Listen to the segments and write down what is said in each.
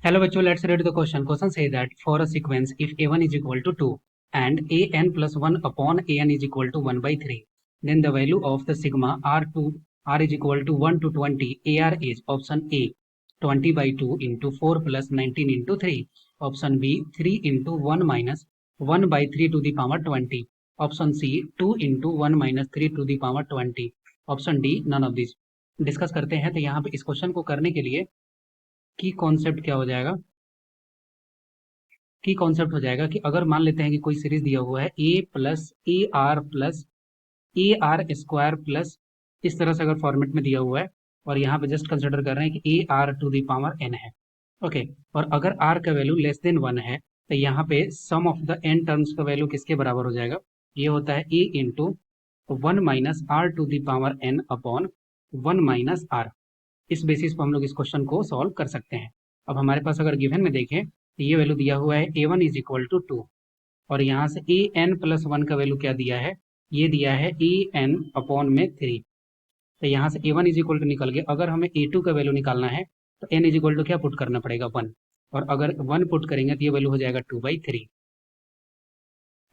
Hello bachcho, let's read the question. Question say that for a sequence if a1 is equal to 2 and an plus 1 upon an is equal to 1 by 3, then the value of the sigma r is equal to 1 to 20 ar is option A 20 by 2 into 4 plus 19 into 3, option B 3 into 1 minus 1 by 3 to the power 20, option C 2 into 1 minus 3 to the power 20, option D none of these. Discuss करते हैं। तो यहाँ पे इस question को करने के लिए की कॉन्सेप्ट क्या हो जाएगा, की कॉन्सेप्ट हो जाएगा कि अगर मान लेते हैं कि कोई सीरीज दिया हुआ है plus A R square plus इस तरह से अगर फॉर्मेट में दिया हुआ है और यहाँ पे जस्ट कंसिडर कर रहे हैं कि A R to the power N है। ओके, और अगर आर का वैल्यू लेस देन 1 है तो यहाँ पे sum of the N terms का वैल्यू किसके बराबर हो जाएगा, ये होता है A into 1 minus R to the power N upon 1 minus R. इस बेसिस पर हम लोग इस क्वेश्चन को सॉल्व कर सकते हैं। अब हमारे पास अगर गिवन में देखें तो ये वैल्यू दिया हुआ है a1 इज इक्वल टू 2 और यहाँ से ए एन प्लस 1 का वैल्यू क्या दिया है, ये दिया है ए एन अपॉन में 3। तो यहाँ से a1 इज इक्वल टू निकल गया। अगर हमें a2 का वैल्यू निकालना है तो n इज इक्वल टू क्या पुट करना पड़ेगा 1, और अगर 1 पुट करेंगे तो ये वैल्यू हो जाएगा 2/3।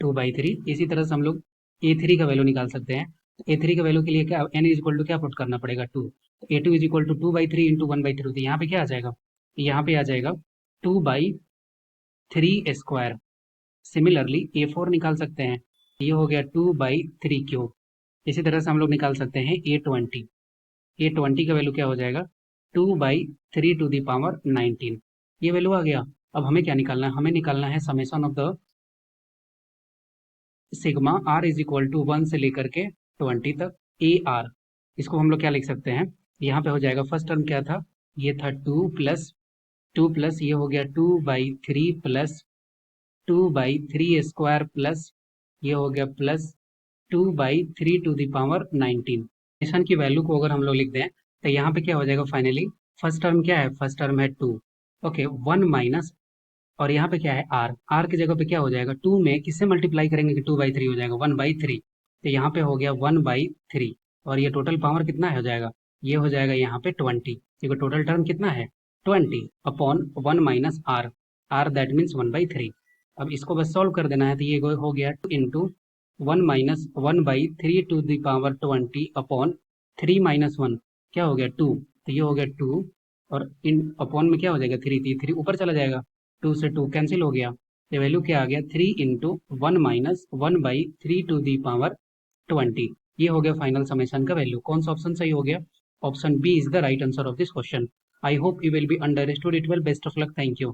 2/3 इसी तरह से हम लोग a3 का वैल्यू निकाल सकते हैं। तो a3 का वैल्यू के लिए क्या n इज इक्वल टू क्या पुट करना पड़ेगा 2, तो a2 is equal to 2/3 into 1/3। तो यहाँ पे क्या आ जाएगा, यहाँ पे आ जाएगा 2/3 स्क्वायर। सिमिलरली a4 निकाल सकते हैं, ये हो गया 2/3 क्यूब। इसी तरह से हम लोग निकाल सकते हैं a20 का वैल्यू क्या हो जाएगा 2/3 टू द पावर 19। ये वैल्यू आ गया। अब हमें क्या निकालना है, हमें निकालना है summation of the sigma r is equal to 1 से लेकर के 20 तक ए आर। इसको हम लोग क्या लिख सकते हैं, यहाँ पे हो जाएगा फर्स्ट टर्म क्या था, ये था 2 प्लस ये हो गया 2/3 प्लस 2/3 स्क्वायर प्लस ये हो गया plus 2/3 to the power 19। Summation की वैल्यू को अगर हम लोग लिख दें तो यहाँ पे क्या हो जाएगा फाइनली, फर्स्ट टर्म क्या है, फर्स्ट टर्म है 2। ओके, 1 माइनस और यहाँ पे क्या है आर की जगह पे क्या हो जाएगा 2 में किससे मल्टीप्लाई करेंगे कि 2/3 हो जाएगा 1/3। तो यहाँ पे हो गया 1/3 और ये टोटल पावर कितना हो जाएगा, ये हो जाएगा यहाँ पे 20, क्योंकि टोटल टर्म कितना है 20 upon 1 minus R that means 1/3। अब इसको बस सॉल्व कर देना है। तो ये हो गया 2 into 1 minus 1/3 to the power 20 upon 3 minus 1 क्या हो गया 2। तो ये हो गया 2 और इन अपॉन में क्या हो जाएगा 3, 3 ऊपर चला जाएगा, 2 से 2 कैंसिल हो गया। तो वैल्यू क्या आ गया 3 into 1 minus 1/3 to the power 20। ये हो गया फाइनल समेशन का वैल्यू। कौन सा ऑप्शन सही हो गया, option B is the right answer of this question. I hope you will be understood it well. Best of luck, thank you.